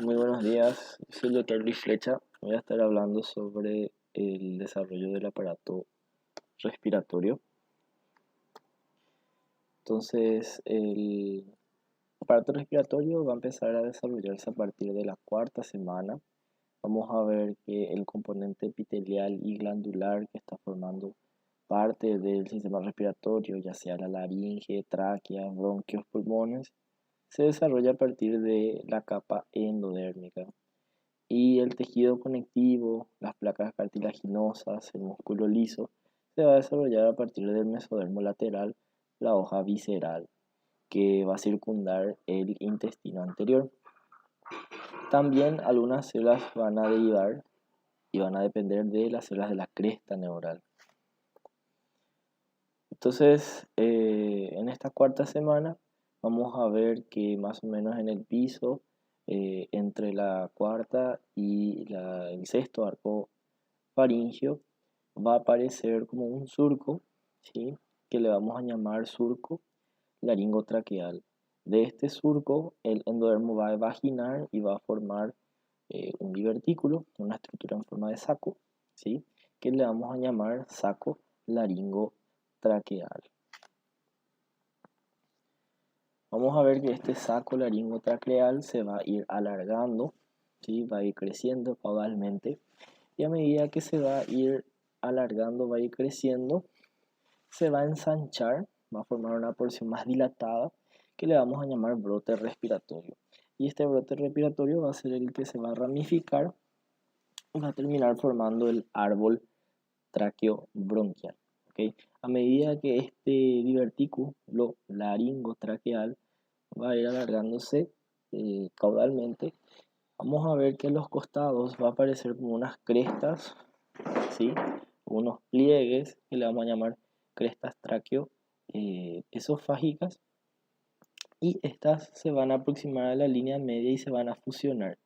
Muy buenos días, soy el doctor Luis Flecha. Voy a estar hablando sobre el desarrollo del aparato respiratorio. Entonces, el aparato respiratorio va a empezar a desarrollarse a partir de la cuarta semana. Vamos a ver que el componente epitelial y glandular que está formando parte del sistema respiratorio, ya sea la laringe, tráquea, bronquios, pulmones, se desarrolla a partir de la capa endodérmica. Y el tejido conectivo, las placas cartilaginosas, el músculo liso, se va a desarrollar a partir del mesodermo lateral, la hoja visceral, que va a circundar el intestino anterior. También algunas células van a derivar y van a depender de las células de la cresta neural. Entonces, en esta cuarta semana vamos a ver que más o menos en el piso, entre la cuarta y el sexto arco faringio, va a aparecer como un surco, ¿sí? Que le vamos a llamar surco laringotraqueal. De este surco, el endodermo va a vaginar y va a formar un divertículo, una estructura en forma de saco, ¿sí? Que le vamos a llamar saco laringotraqueal. Vamos a ver que este saco laringotraqueal se va a ir alargando, ¿sí? Va a ir creciendo caudalmente, y a medida que se va a ir alargando, va a ir creciendo, se va a ensanchar, va a formar una porción más dilatada que le vamos a llamar brote respiratorio. Y este brote respiratorio va a ser el que se va a ramificar y va a terminar formando el árbol traqueobronquial. ¿Okay? A medida que este divertículo laringotraqueal va a ir alargándose caudalmente, vamos a ver que en los costados va a aparecer como unas crestas, ¿sí? Unos pliegues que le vamos a llamar crestas esofágicas, y estas se van a aproximar a la línea media y se van a fusionar,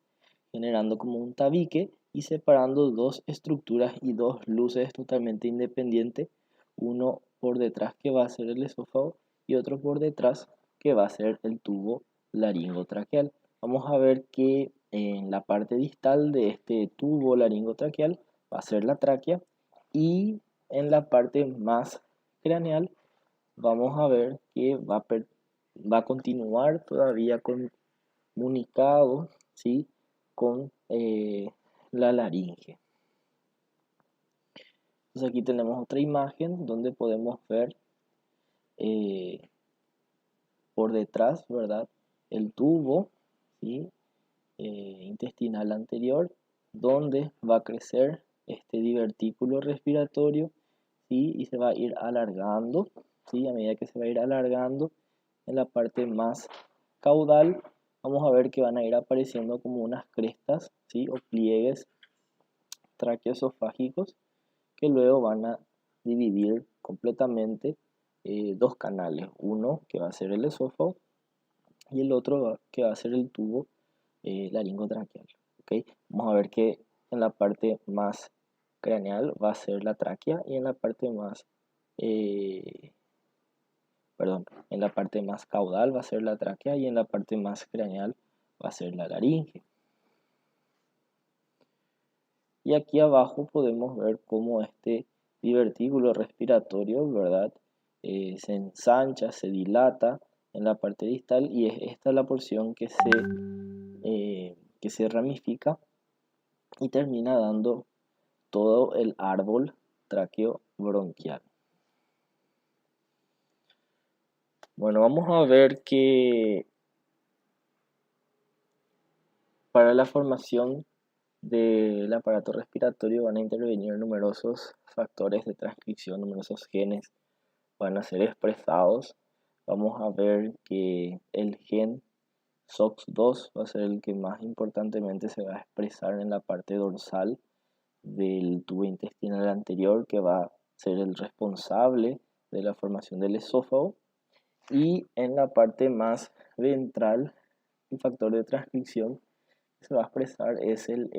generando como un tabique y separando dos estructuras y dos luces totalmente independientes, uno por detrás que va a ser el esófago y otro por detrás que va a ser el tubo laringotraqueal. Vamos a ver que en la parte distal de este tubo laringotraqueal va a ser la tráquea, y en la parte más craneal vamos a ver que va a continuar todavía comunicado, ¿sí? Con la laringe. Entonces aquí tenemos otra imagen donde podemos ver eh, por detrás, ¿verdad? El tubo, ¿sí? Intestinal anterior, donde va a crecer este divertículo respiratorio, ¿sí? Y se va a ir alargando, ¿sí? A medida que se va a ir alargando en la parte más caudal, vamos a ver que van a ir apareciendo como unas crestas, ¿sí? O pliegues traqueoesofágicos que luego van a dividir completamente dos canales, uno que va a ser el esófago y el otro que va a ser el tubo laringotraqueal. ¿Okay? Vamos a ver que en la parte más craneal va a ser la tráquea, y en la parte más en la parte más caudal va a ser la tráquea, y en la parte más craneal va a ser la laringe. Y aquí abajo podemos ver cómo este divertículo respiratorio, ¿verdad? Se ensancha, se dilata en la parte distal, y es esta la porción que se ramifica y termina dando todo el árbol traqueobronquial. Bueno, vamos a ver que para la formación del aparato respiratorio van a intervenir numerosos factores de transcripción, numerosos genes van a ser expresados. Vamos a ver que el gen SOX2 va a ser el que más importantemente se va a expresar en la parte dorsal del tubo intestinal anterior, que va a ser el responsable de la formación del esófago. Y en la parte más ventral, el factor de transcripción que se va a expresar es el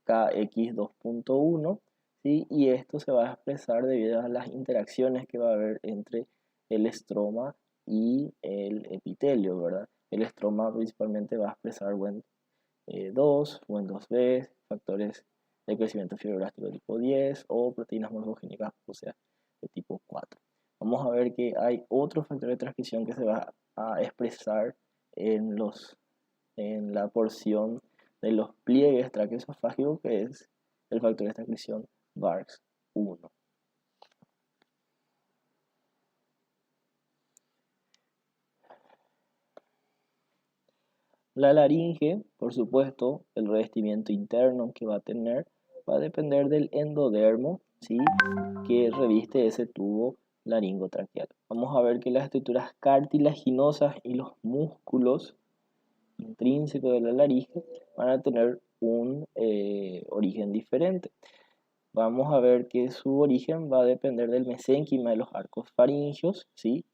NKX2.1, ¿sí? Y esto se va a expresar debido a las interacciones que va a haber entre el estroma y el epitelio, ¿verdad? El estroma principalmente va a expresar 2 o en 2B, factores de crecimiento fibroblástico tipo 10 o proteínas morfogénicas óseas de tipo 4. Vamos a ver que hay otro factor de transcripción que se va a expresar en la porción de los pliegues traqueosofágicos, que es el factor de transcripción VARX1. La laringe, por supuesto, el revestimiento interno que va a tener va a depender del endodermo, ¿sí?, que reviste ese tubo laringotraqueal. Vamos a ver que las estructuras cartilaginosas y los músculos intrínsecos de la laringe van a tener un origen diferente. Vamos a ver que su origen va a depender del mesénquima de los arcos faringios, ¿sí?,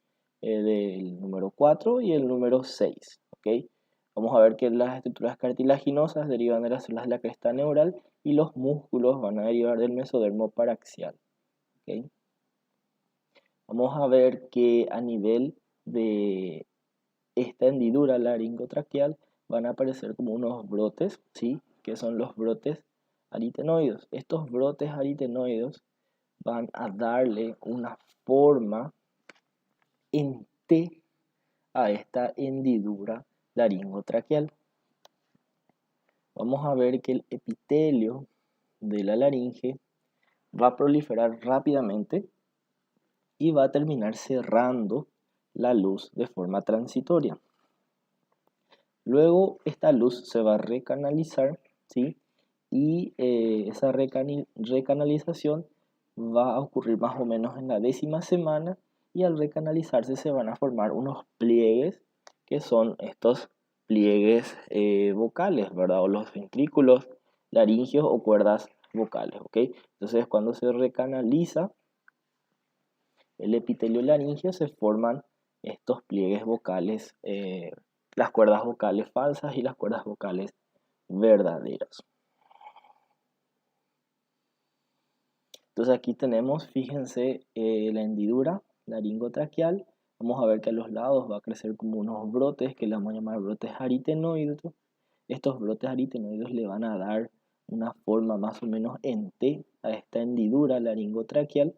del número 4 y el número 6, ¿ok? Vamos a ver que las estructuras cartilaginosas derivan de las células de la cresta neural y los músculos van a derivar del mesodermo paraxial, ¿ok? Vamos a ver que a nivel de esta hendidura laringotraqueal van a aparecer como unos brotes, ¿sí?, que son los brotes aritenoides. Estos brotes aritenoides van a darle una forma en T a esta hendidura laringotraqueal. Vamos a ver que el epitelio de la laringe va a proliferar rápidamente y va a terminar cerrando la luz de forma transitoria. Luego esta luz se va a recanalizar, ¿sí?, y esa recanalización va a ocurrir más o menos en la 10ª semana, y al recanalizarse se van a formar unos pliegues que son estos pliegues vocales, ¿verdad? O los ventrículos laringeos o cuerdas vocales, ¿ok? Entonces cuando se recanaliza el epitelio laringeo se forman estos pliegues vocales, las cuerdas vocales falsas y las cuerdas vocales verdaderas. Entonces aquí tenemos, fíjense, la hendidura laringotraqueal. Vamos a ver que a los lados va a crecer como unos brotes que le vamos a llamar brotes aritenoides. Estos brotes aritenoides le van a dar una forma más o menos en T a esta hendidura laringotraqueal,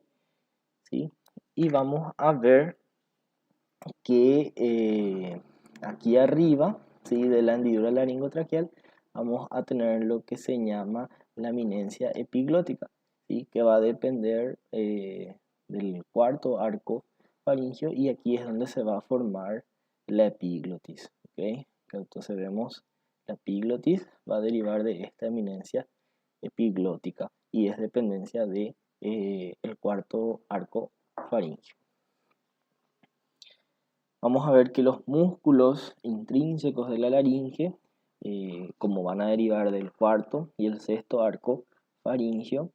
¿sí? Y vamos a ver que aquí arriba, ¿sí?, de la hendidura laringotraqueal vamos a tener lo que se llama la eminencia epiglótica, ¿sí?, que va a depender del cuarto arco faríngeo, y aquí es donde se va a formar la epiglotis, ¿ok? Entonces vemos la epiglotis va a derivar de esta eminencia epiglótica y es dependencia de el cuarto arco faríngeo. Vamos a ver que los músculos intrínsecos de la laringe, como van a derivar del cuarto y el sexto arco faríngeo,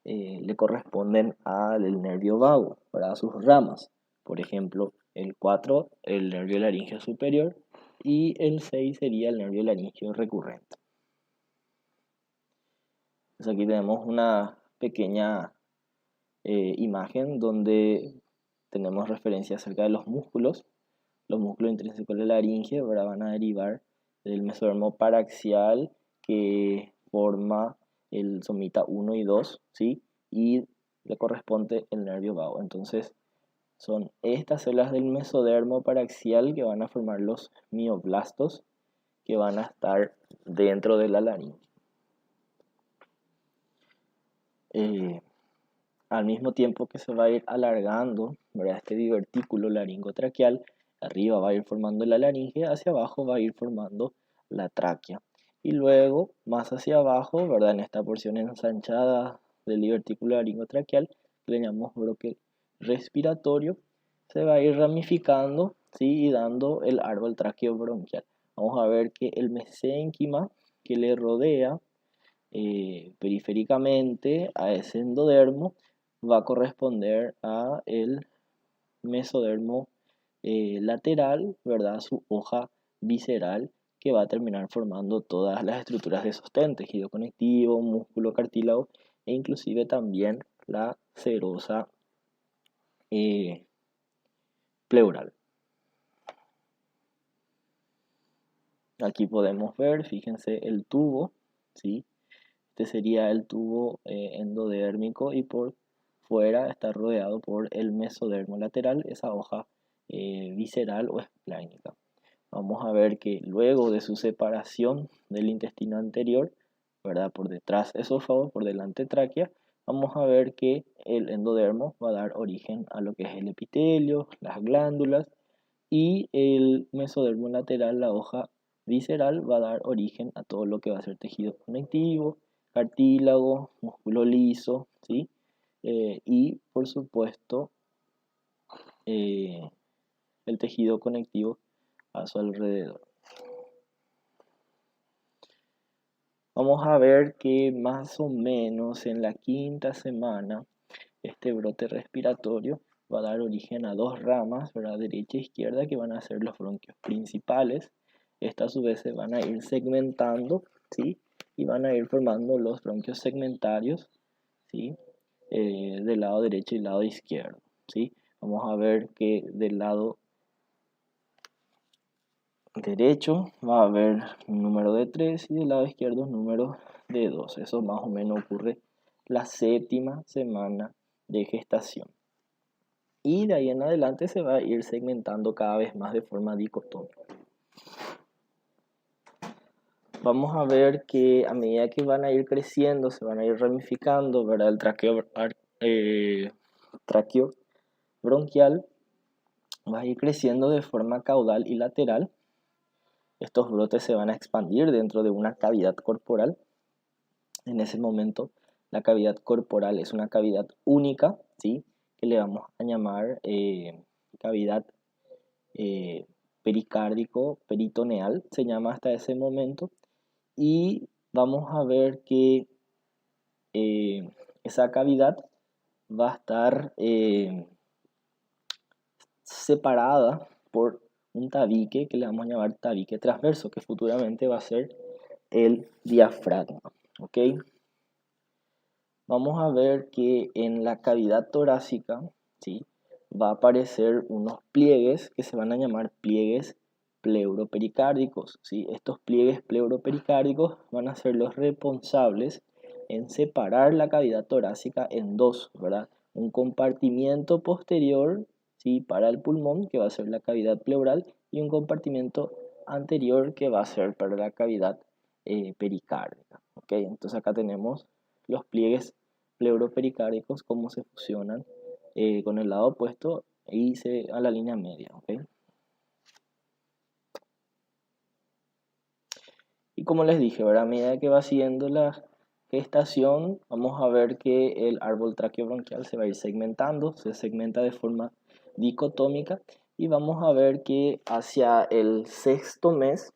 le corresponden al nervio vago, para sus ramas. Por ejemplo, el 4, el nervio laríngeo superior, y el 6 sería el nervio laríngeo recurrente. Entonces aquí tenemos una pequeña imagen donde tenemos referencia acerca de los músculos. Los músculos intrínsecos de la laringe, ahora van a derivar del mesodermo paraxial, que forma el somita 1 y 2, ¿sí?, y le corresponde el nervio vago. Entonces son estas células del mesodermo paraxial que van a formar los mioblastos, que van a estar dentro de la laringe. Al mismo tiempo que se va a ir alargando, ¿verdad?, este divertículo laringotraqueal, arriba va a ir formando la laringe, hacia abajo va a ir formando la tráquea. Y luego, más hacia abajo, ¿verdad?, en esta porción ensanchada del divertículo laringotraqueal, que le llamamos broque respiratorio, se va a ir ramificando, ¿sí?, y dando el árbol traqueobronquial. Vamos a ver que el mesénquima que le rodea periféricamente a ese endodermo va a corresponder a el mesodermo lateral, ¿verdad?, su hoja visceral, que va a terminar formando todas las estructuras de sostén, tejido conectivo, músculo, cartílago e inclusive también la serosa pleural. Aquí podemos ver, fíjense, el tubo, ¿sí? Este sería el tubo endodérmico y por fuera está rodeado por el mesodermo lateral, esa hoja visceral o esplánica. Vamos a ver que luego de su separación del intestino anterior, ¿verdad? Por detrás esófago, por delante tráquea, vamos a ver que el endodermo va a dar origen a lo que es el epitelio, las glándulas, y el mesodermo lateral, la hoja visceral, va a dar origen a todo lo que va a ser tejido conectivo, cartílago, músculo liso, ¿sí? Y por supuesto el tejido conectivo a su alrededor. Vamos a ver que más o menos en la quinta semana este brote respiratorio va a dar origen a dos ramas, ¿verdad? Derecha e izquierda, que van a ser los bronquios principales. Estas a su vez se van a ir segmentando, ¿sí? Y van a ir formando los bronquios segmentarios, ¿sí? Del lado derecho y lado izquierdo, ¿sí? Vamos a ver que del lado derecho va a haber un número de 3 y del lado izquierdo un número de 2. Eso más o menos ocurre la séptima semana de gestación. Y de ahí en adelante se va a ir segmentando cada vez más de forma dicotómica. Vamos a ver que a medida que van a ir creciendo, se van a ir ramificando, ¿verdad? El tráqueo bronquial va a ir creciendo de forma caudal y lateral. Estos brotes se van a expandir dentro de una cavidad corporal. En ese momento, la cavidad corporal es una cavidad única, ¿sí? Que le vamos a llamar cavidad pericárdico peritoneal, se llama hasta ese momento, y vamos a ver que esa cavidad va a estar separada por un tabique que le vamos a llamar tabique transverso, que futuramente va a ser el diafragma, ¿ok? Vamos a ver que en la cavidad torácica, ¿sí? Va a aparecer unos pliegues que se van a llamar pliegues pleuropericárdicos, ¿sí? Estos pliegues pleuropericárdicos van a ser los responsables en separar la cavidad torácica en dos, ¿verdad? Un compartimiento posterior, ¿sí? Para el pulmón, que va a ser la cavidad pleural, y un compartimiento anterior, que va a ser para la cavidad pericárdica, ¿ok? Entonces acá tenemos los pliegues pleuropericárdicos, cómo se fusionan con el lado opuesto y a la línea media, ¿ok? Y como les dije, ¿verdad? A medida que va siguiendo la gestación, vamos a ver que el árbol traqueobronquial se va a ir segmentando, se segmenta de forma dicotómica y vamos a ver que hacia el sexto mes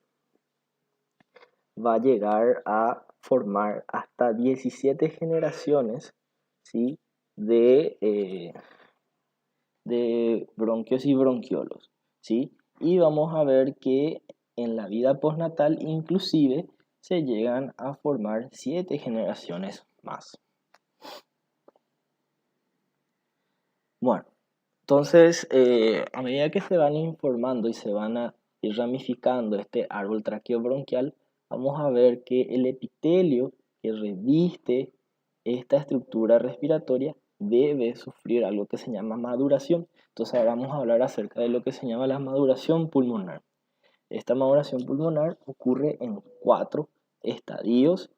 va a llegar a formar hasta 17 generaciones, ¿sí? de bronquios y bronquiolos, ¿sí? Y vamos a ver que en la vida postnatal inclusive se llegan a formar 7 generaciones más. Bueno, entonces a medida que se van informando y se van a ir ramificando este árbol traqueobronquial, vamos a ver que el epitelio que reviste esta estructura respiratoria debe sufrir algo que se llama maduración. Entonces ahora vamos a hablar acerca de lo que se llama la maduración pulmonar. Esta maduración pulmonar ocurre en 4 estadios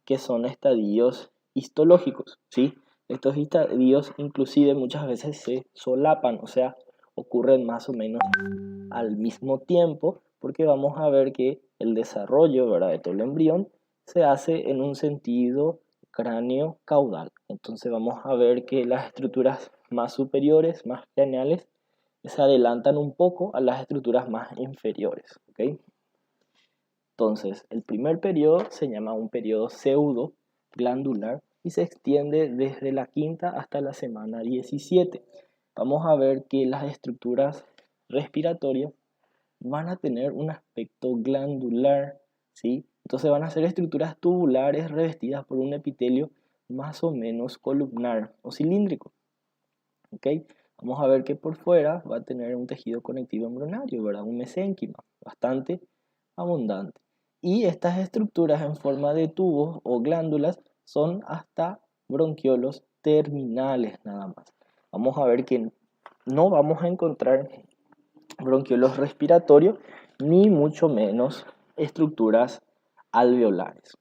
que son estadios histológicos, ¿sí? Estos estadios inclusive muchas veces se solapan, o sea, ocurren más o menos al mismo tiempo, porque vamos a ver que el desarrollo, ¿verdad?, de todo el embrión se hace en un sentido cráneo-caudal. Entonces vamos a ver que las estructuras más superiores, más craneales, se adelantan un poco a las estructuras más inferiores, ¿ok? Entonces, el primer periodo se llama un periodo pseudo glandular y se extiende desde la quinta hasta la semana 17. Vamos a ver que las estructuras respiratorias van a tener un aspecto glandular, ¿sí? Entonces van a ser estructuras tubulares revestidas por un epitelio más o menos columnar o cilíndrico, ¿ok? Vamos a ver que por fuera va a tener un tejido conectivo embrionario, ¿verdad? Un mesénquima, bastante abundante. Y estas estructuras en forma de tubos o glándulas son hasta bronquiolos terminales nada más. Vamos a ver que no vamos a encontrar bronquiolos respiratorios ni mucho menos estructuras alveolares.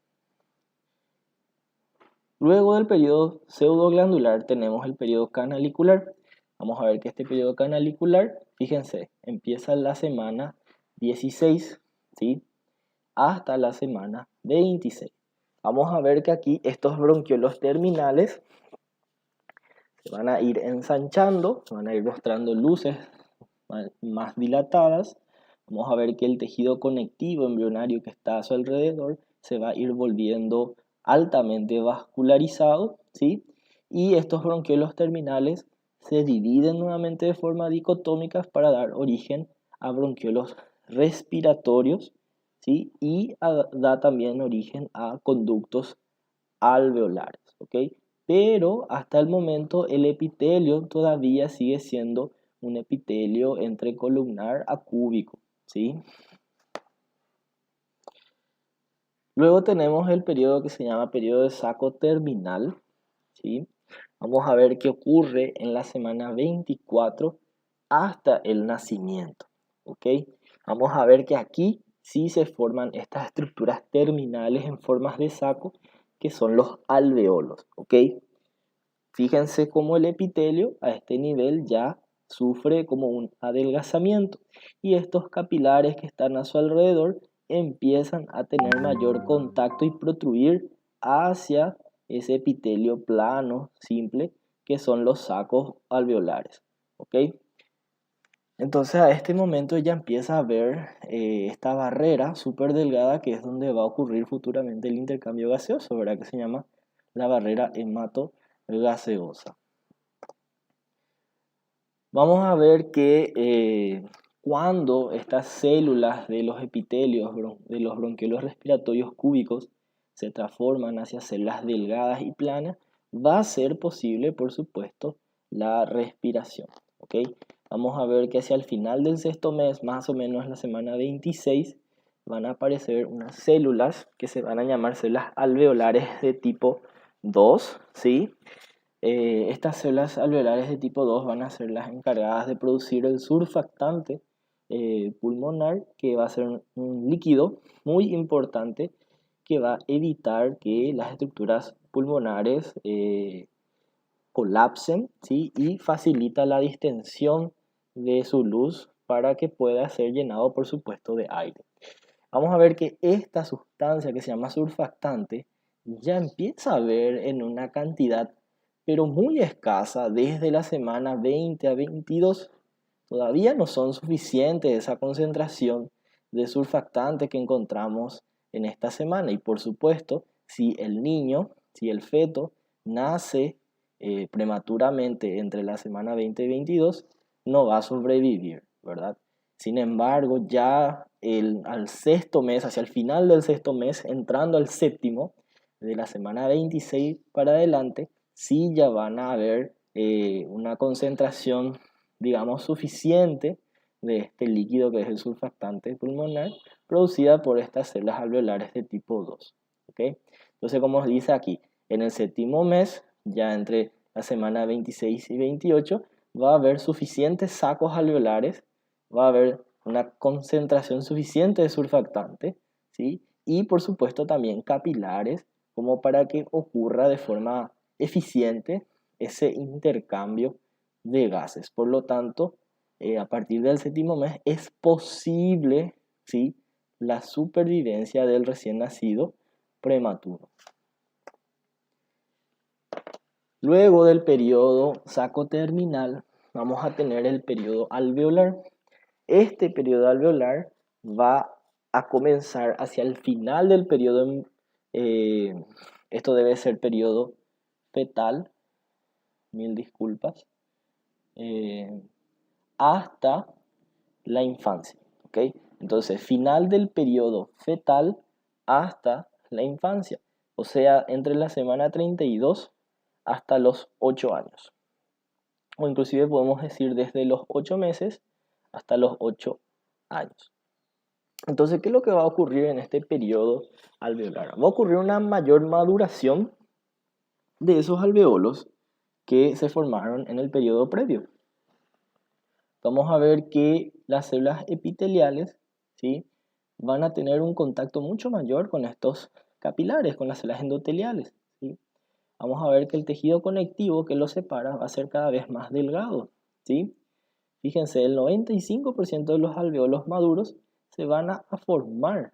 Luego del periodo pseudoglandular tenemos el periodo canalicular. Vamos a ver que este periodo canalicular, fíjense, empieza en la semana 16, ¿sí?, hasta la semana 26. Vamos a ver que aquí estos bronquiolos terminales se van a ir ensanchando, se van a ir mostrando luces más dilatadas. Vamos a ver que el tejido conectivo embrionario que está a su alrededor se va a ir volviendo altamente vascularizado, ¿sí? Y estos bronquiolos terminales se dividen nuevamente de forma dicotómica para dar origen a bronquiolos respiratorios, ¿sí? Y da también origen a conductos alveolares, ¿ok? Pero hasta el momento el epitelio todavía sigue siendo un epitelio entre columnar a cúbico, ¿sí? Luego tenemos el periodo que se llama periodo de saco terminal, ¿sí? Vamos a ver qué ocurre en la semana 24 hasta el nacimiento, ¿ok? Vamos a ver que aquí sí se forman estas estructuras terminales en formas de saco, que son los alveolos, ¿ok? Fíjense cómo el epitelio a este nivel ya sufre como un adelgazamiento y estos capilares que están a su alrededor empiezan a tener mayor contacto y protruir hacia ese epitelio plano, simple, que son los sacos alveolares, ¿ok? Entonces a este momento ya empieza a ver esta barrera súper delgada, que es donde va a ocurrir futuramente el intercambio gaseoso, ¿verdad? Que se llama la barrera hematogaseosa. Vamos a ver que cuando estas células de los epitelios de los bronquiolos respiratorios cúbicos se transforman hacia células delgadas y planas, va a ser posible, por supuesto, la respiración, ¿ok? Vamos a ver que hacia el final del sexto mes, más o menos la semana 26, van a aparecer unas células que se van a llamar células alveolares de tipo 2, ¿sí? Estas células alveolares de tipo 2 van a ser las encargadas de producir el surfactante pulmonar, que va a ser un líquido muy importante que va a evitar que las estructuras pulmonares colapsen, ¿sí? Y facilita la distensión de su luz para que pueda ser llenado, por supuesto, de aire. Vamos a ver que esta sustancia que se llama surfactante ya empieza a ver en una cantidad pero muy escasa desde la semana 20 a 22. Todavía no son suficientes esa concentración de surfactante que encontramos en esta semana. Y por supuesto, si el niño, si el feto nace prematuramente entre la semana 20 y 22, no va a sobrevivir, ¿verdad? Sin embargo, ya al sexto mes, hacia el final del sexto mes, entrando al séptimo, de la semana 26 para adelante, sí ya van a haber una concentración, digamos, suficiente de este líquido que es el surfactante pulmonar, producida por estas células alveolares de tipo 2. ¿Okay? Entonces, como dice aquí, en el séptimo mes, ya entre la semana 26 y 28, va a haber suficientes sacos alveolares, va a haber una concentración suficiente de surfactante, ¿sí? Y por supuesto también capilares, como para que ocurra de forma eficiente ese intercambio de gases. Por lo tanto, a partir del séptimo mes es posible, ¿sí?, la supervivencia del recién nacido prematuro. Luego del periodo sacoterminal vamos a tener el periodo alveolar. Este periodo alveolar va a comenzar hacia el final del periodo, esto debe ser periodo fetal, mil disculpas, hasta la infancia, ¿ok? Entonces, final del periodo fetal hasta la infancia, o sea, entre la semana 32 hasta los 8 años. O inclusive podemos decir desde los 8 meses hasta los 8 años. Entonces, ¿qué es lo que va a ocurrir en este periodo alveolar? Va a ocurrir una mayor maduración de esos alveolos que se formaron en el periodo previo. Vamos a ver que las células epiteliales, ¿sí?, van a tener un contacto mucho mayor con estos capilares, con las células endoteliales, ¿sí? Vamos a ver que el tejido conectivo que los separa va a ser cada vez más delgado, ¿sí? Fíjense, el 95% de los alveolos maduros se van a formar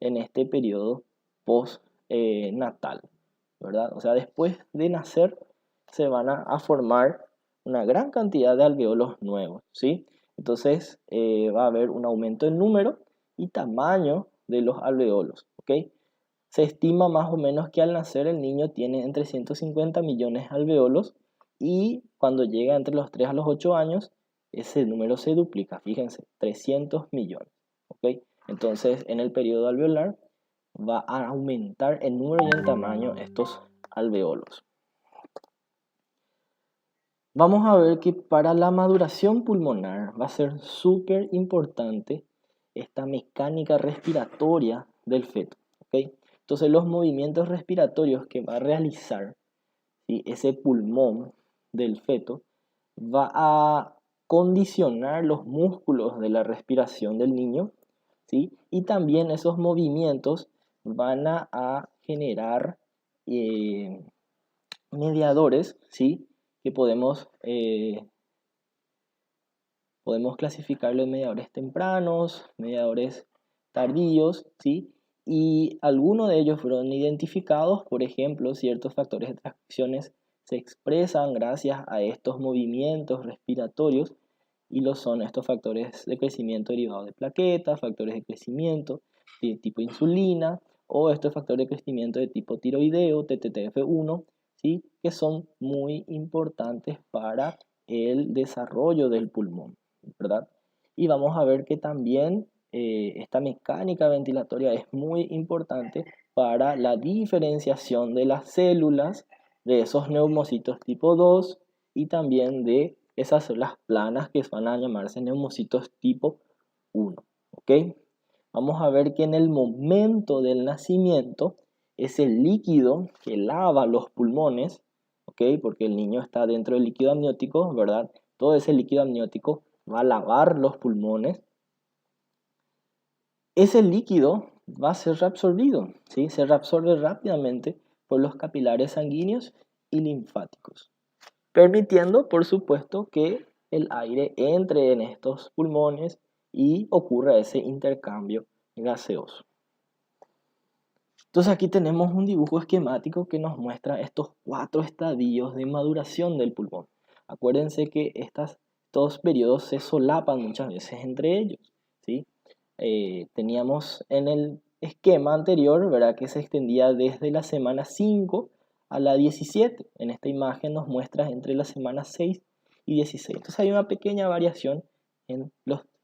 en este periodo postnatal, ¿verdad? O sea, después de nacer se van a formar una gran cantidad de alveolos nuevos, ¿sí? Entonces va a haber un aumento en número y tamaño de los alveolos, ¿ok? Se estima más o menos que al nacer el niño tiene entre 150 millones de alveolos y cuando llega entre los 3 a los 8 años, ese número se duplica, fíjense, 300 millones, ¿ok? Entonces, en el periodo alveolar va a aumentar en número y en tamaño estos alveolos. Vamos a ver que para la maduración pulmonar va a ser súper importante esta mecánica respiratoria del feto, ¿ok? Entonces los movimientos respiratorios que va a realizar, ¿sí?, ese pulmón del feto va a condicionar los músculos de la respiración del niño, ¿sí? Y también esos movimientos van a generar mediadores, ¿sí?, que podemos clasificarlo en mediadores tempranos, mediadores tardíos, ¿sí? Y algunos de ellos fueron identificados, por ejemplo, ciertos factores de transcripciones se expresan gracias a estos movimientos respiratorios y lo son estos factores de crecimiento derivados de plaquetas, factores de crecimiento de tipo insulina o estos factores de crecimiento de tipo tiroideo, TTTF1, ¿sí?, que son muy importantes para el desarrollo del pulmón, ¿verdad? Y vamos a ver que también esta mecánica ventilatoria es muy importante para la diferenciación de las células de esos neumocitos tipo 2 y también de esas células planas que van a llamarse neumocitos tipo 1, ¿ok? Vamos a ver que en el momento del nacimiento ese líquido que lava los pulmones, ¿ok?, porque el niño está dentro del líquido amniótico, ¿verdad? Todo ese líquido amniótico va a lavar los pulmones. Ese líquido va a ser reabsorbido, ¿sí? Se reabsorbe rápidamente por los capilares sanguíneos y linfáticos, permitiendo, por supuesto, que el aire entre en estos pulmones y ocurra ese intercambio gaseoso. Entonces aquí tenemos un dibujo esquemático que nos muestra estos 4 estadios de maduración del pulmón. Acuérdense que estos periodos se solapan muchas veces entre ellos, ¿sí? Teníamos en el esquema anterior, ¿verdad?, que se extendía desde la semana 5 a la 17. En esta imagen nos muestra entre las semanas 6 y 16. Entonces hay una pequeña variación en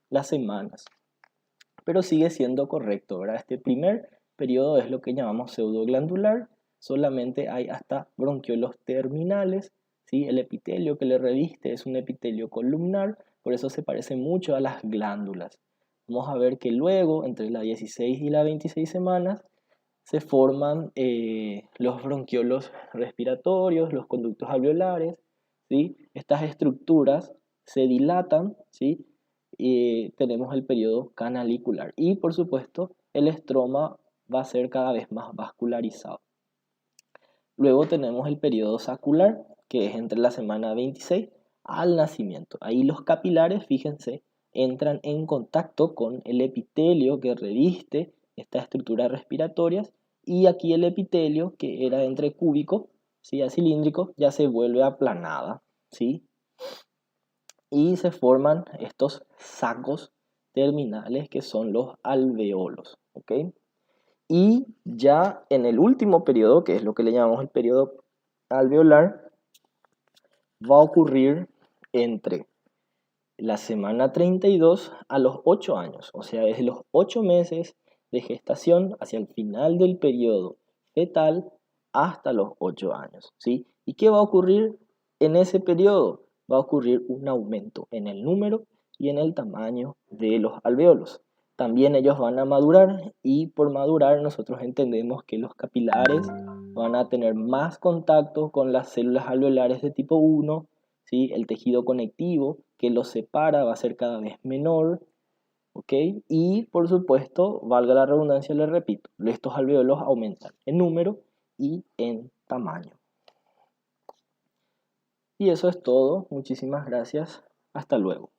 las semanas, pero sigue siendo correcto, ¿verdad? Este primer periodo es lo que llamamos pseudoglandular, solamente hay hasta bronquiolos terminales, ¿sí? El epitelio que le reviste es un epitelio columnar, por eso se parece mucho a las glándulas. Vamos a ver que luego, entre la 16 y la 26 semanas, se forman los bronquiolos respiratorios, los conductos alveolares, ¿sí? Estas estructuras se dilatan, ¿sí? Y tenemos el periodo canalicular. Y por supuesto, el estroma va a ser cada vez más vascularizado. Luego tenemos el periodo sacular, que es entre la semana 26 al nacimiento. Ahí los capilares, fíjense, entran en contacto con el epitelio que reviste estas estructuras respiratorias y aquí el epitelio, que era entrecúbico, ¿sí?, a cilíndrico, ya se vuelve aplanada, ¿sí? Y se forman estos sacos terminales que son los alveolos, ¿ok? Y ya en el último periodo, que es lo que le llamamos el periodo alveolar, va a ocurrir entre la semana 32 a los 8 años, o sea, desde los 8 meses de gestación hacia el final del periodo fetal hasta los 8 años, ¿sí? ¿Y qué va a ocurrir en ese periodo? Va a ocurrir un aumento en el número y en el tamaño de los alveolos. también ellos van a madurar, y por madurar nosotros entendemos que los capilares van a tener más contacto con las células alveolares de tipo 1, ¿sí? El tejido conectivo que los separa va a ser cada vez menor, ¿ok? Y por supuesto, valga la redundancia, les repito, estos alveolos aumentan en número y en tamaño. Y eso es todo. Muchísimas gracias. Hasta luego.